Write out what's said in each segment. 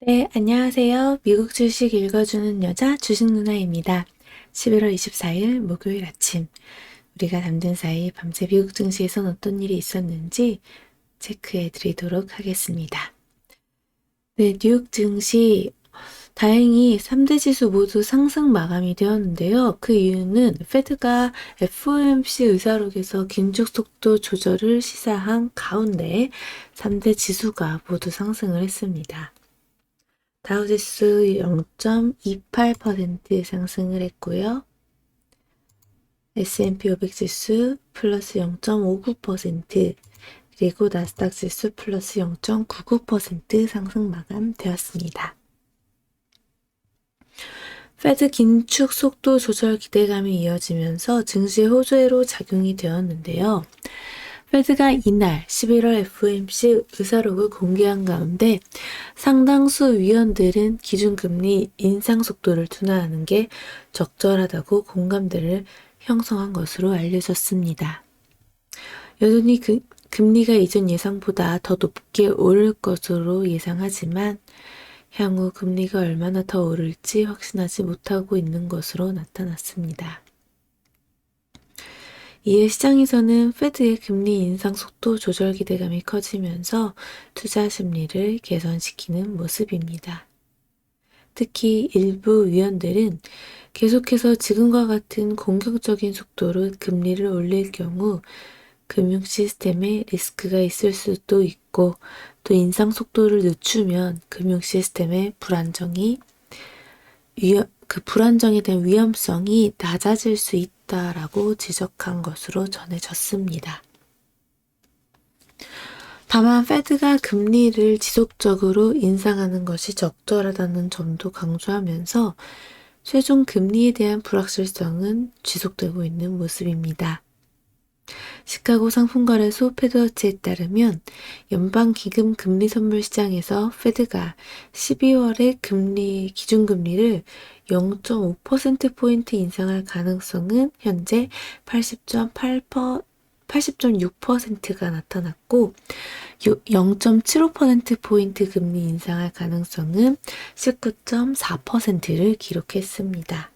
네, 안녕하세요. 미국 주식 읽어주는 여자 주식 누나입니다. 11월 24일 목요일 아침, 우리가 잠든 사이 밤새 미국 증시에선 어떤 일이 있었는지 체크해 드리도록 하겠습니다. 네, 뉴욕 증시 다행히 3대 지수 모두 상승 마감이 되었는데요. 그 이유는 페드가 FOMC 의사록에서 긴축 속도 조절을 시사한 가운데 3대 지수가 모두 상승을 했습니다. 다우지수 0.28% 상승을 했고요. S&P 500 지수 플러스 0.59%, 그리고 나스닥 지수 플러스 0.99% 상승 마감되었습니다. 페드 긴축 속도 조절 기대감이 이어지면서 증시 호조로 작용이 되었는데요. 페드가 이날 11월 FOMC 의사록을 공개한 가운데 상당수 위원들은 기준금리 인상 속도를 둔화하는 게 적절하다고 공감대를 형성한 것으로 알려졌습니다. 여전히 금리가 이전 예상보다 더 높게 오를 것으로 예상하지만 향후 금리가 얼마나 더 오를지 확신하지 못하고 있는 것으로 나타났습니다. 이에 시장에서는 페드의 금리 인상 속도 조절 기대감이 커지면서 투자 심리를 개선시키는 모습입니다. 특히 일부 위원들은 계속해서 지금과 같은 공격적인 속도로 금리를 올릴 경우 금융 시스템에 리스크가 있을 수도 있고, 또 인상 속도를 늦추면 금융 시스템의 불안정에 대한 위험성이 낮아질 수 있다라고 지적한 것으로 전해졌습니다. 다만 페드가 금리를 지속적으로 인상하는 것이 적절하다는 점도 강조하면서 최종 금리에 대한 불확실성은 지속되고 있는 모습입니다. 시카고 상품거래소 페드워치에 따르면 연방기금 금리 선물 시장에서 페드가 12월에 기준금리를 0.5%포인트 인상할 가능성은 현재 80.6%가 나타났고 0.75%포인트 금리 인상할 가능성은 19.4%를 기록했습니다.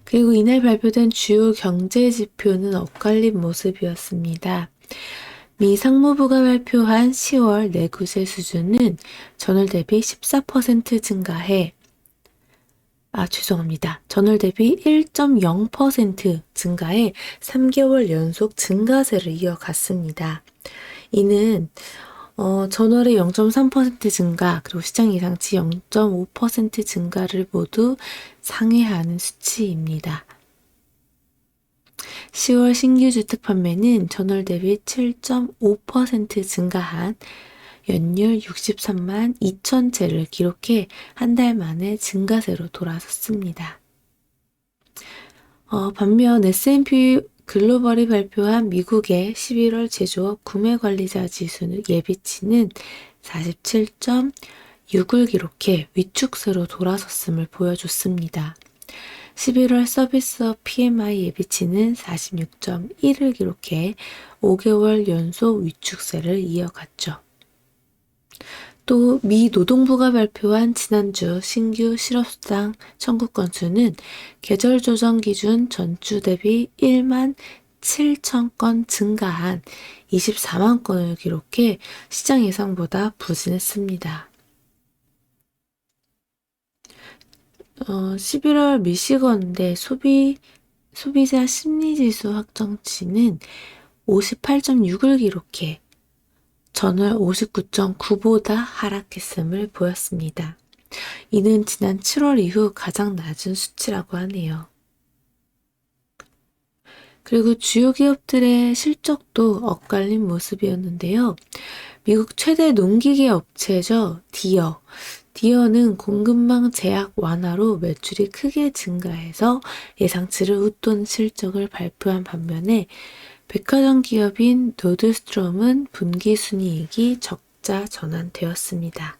그리고 이날 발표된 주요 경제 지표는 엇갈린 모습이었습니다. 미 상무부가 발표한 10월 내구재 수준은 전월 대비 14% 증가해 전월 대비 1.0% 증가해 3개월 연속 증가세를 이어갔습니다. 이는 전월의 0.3% 증가, 그리고 시장 예상치 0.5% 증가를 모두 상회하는 수치입니다. 10월 신규 주택 판매는 전월 대비 7.5% 증가한 연율 63만 2천 채를 기록해 한 달 만에 증가세로 돌아섰습니다. 반면 S&P 글로벌이 발표한 미국의 11월 제조업 구매 관리자 지수 예비치는 47.6을 기록해 위축세로 돌아섰음을 보여줬습니다. 11월 서비스업 PMI 예비치는 46.1을 기록해 5개월 연속 위축세를 이어갔죠. 또 미 노동부가 발표한 지난주 신규 실업수당 청구 건수는 계절 조정 기준 전주 대비 1만 7천 건 증가한 24만 건을 기록해 시장 예상보다 부진했습니다. 11월 미시건대 소비자 심리지수 확정치는 58.6을 기록해 전월 59.9보다 하락했음을 보였습니다. 이는 지난 7월 이후 가장 낮은 수치라고 하네요. 그리고 주요 기업들의 실적도 엇갈린 모습이었는데요. 미국 최대 농기계 업체죠. 디어는 공급망 제약 완화로 매출이 크게 증가해서 예상치를 웃돈 실적을 발표한 반면에 백화점 기업인 노드스트롬은 분기 순이익이 적자 전환되었습니다.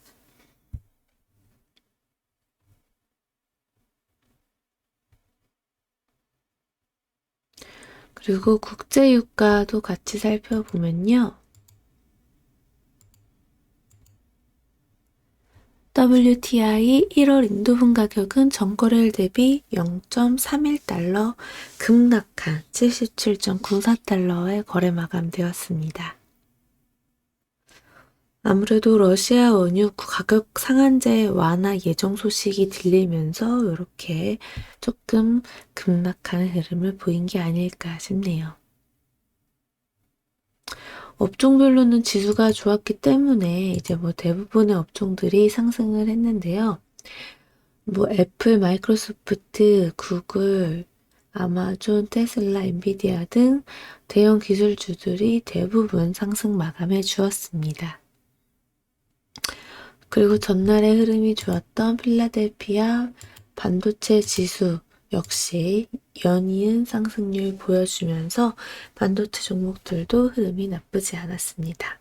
그리고 국제 유가도 같이 살펴보면요. WTI 1월 인도분 가격은 전거래일 대비 0.31달러 급락한 77.94달러에 거래 마감되었습니다. 아무래도 러시아 원유 가격 상한제 완화 예정 소식이 들리면서 이렇게 조금 급락하는 흐름을 보인 게 아닐까 싶네요. 업종별로는 지수가 좋았기 때문에 이제 뭐 대부분의 업종들이 상승을 했는데요. 뭐 애플, 마이크로소프트, 구글, 아마존, 테슬라, 엔비디아 등 대형 기술주들이 대부분 상승 마감해 주었습니다. 그리고 전날의 흐름이 좋았던 필라델피아 반도체 지수 역시 연이은 상승률 보여주면서 반도체 종목들도 흐름이 나쁘지 않았습니다.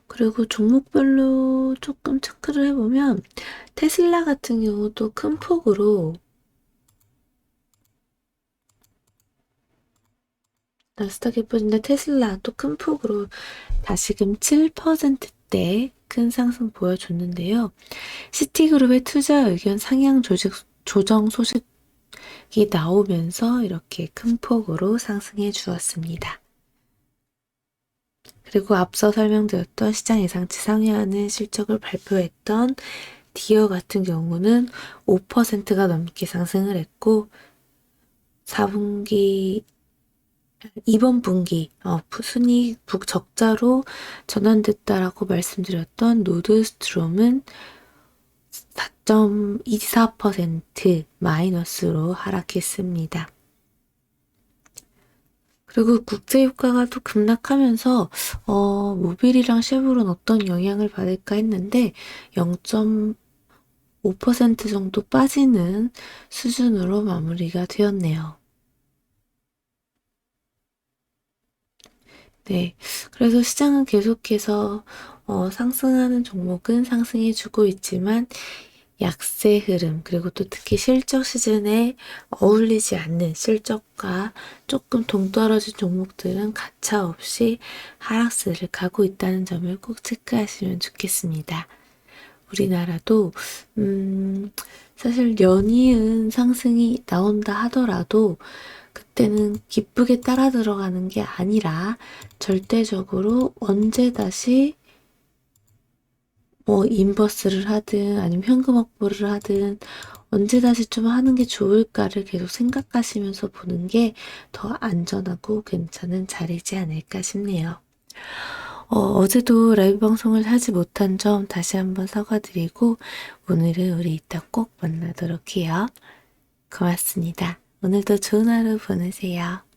그리고 종목별로 조금 체크를 해보면 테슬라 같은 경우도 큰 폭으로 나스닥이 빠진데 테슬라도 큰 폭으로 다시금 7%대 큰 상승 보여줬는데요. 시티그룹의 투자 의견 상향 조정 소식이 나오면서 이렇게 큰 폭으로 상승해 주었습니다. 그리고 앞서 설명드렸던 시장 예상치 상회하는 실적을 발표했던 디어 같은 경우는 5%가 넘게 상승을 했고 4분기 이번 분기 순이익 적자로 전환됐다라고 말씀드렸던 노드스트롬은 4.24% 마이너스로 하락했습니다. 그리고 국제유가가 또 급락하면서 모빌이랑 쉐보론 어떤 영향을 받을까 했는데 0.5% 정도 빠지는 수준으로 마무리가 되었네요. 네, 그래서 시장은 계속해서 상승하는 종목은 상승해주고 있지만 약세 흐름 그리고 또 특히 실적 시즌에 어울리지 않는 실적과 조금 동떨어진 종목들은 가차없이 하락세를 가고 있다는 점을 꼭 체크하시면 좋겠습니다. 우리나라도 사실 연이은 상승이 나온다 하더라도 그때는 기쁘게 따라 들어가는 게 아니라 절대적으로 언제 다시 뭐 인버스를 하든 아니면 현금 확보를 하든 언제 다시 좀 하는 게 좋을까를 계속 생각하시면서 보는 게 더 안전하고 괜찮은 자리지 않을까 싶네요. 어제도 라이브 방송을 하지 못한 점 다시 한번 사과드리고 오늘은 우리 이따 꼭 만나도록 해요. 고맙습니다. 오늘도 좋은 하루 보내세요.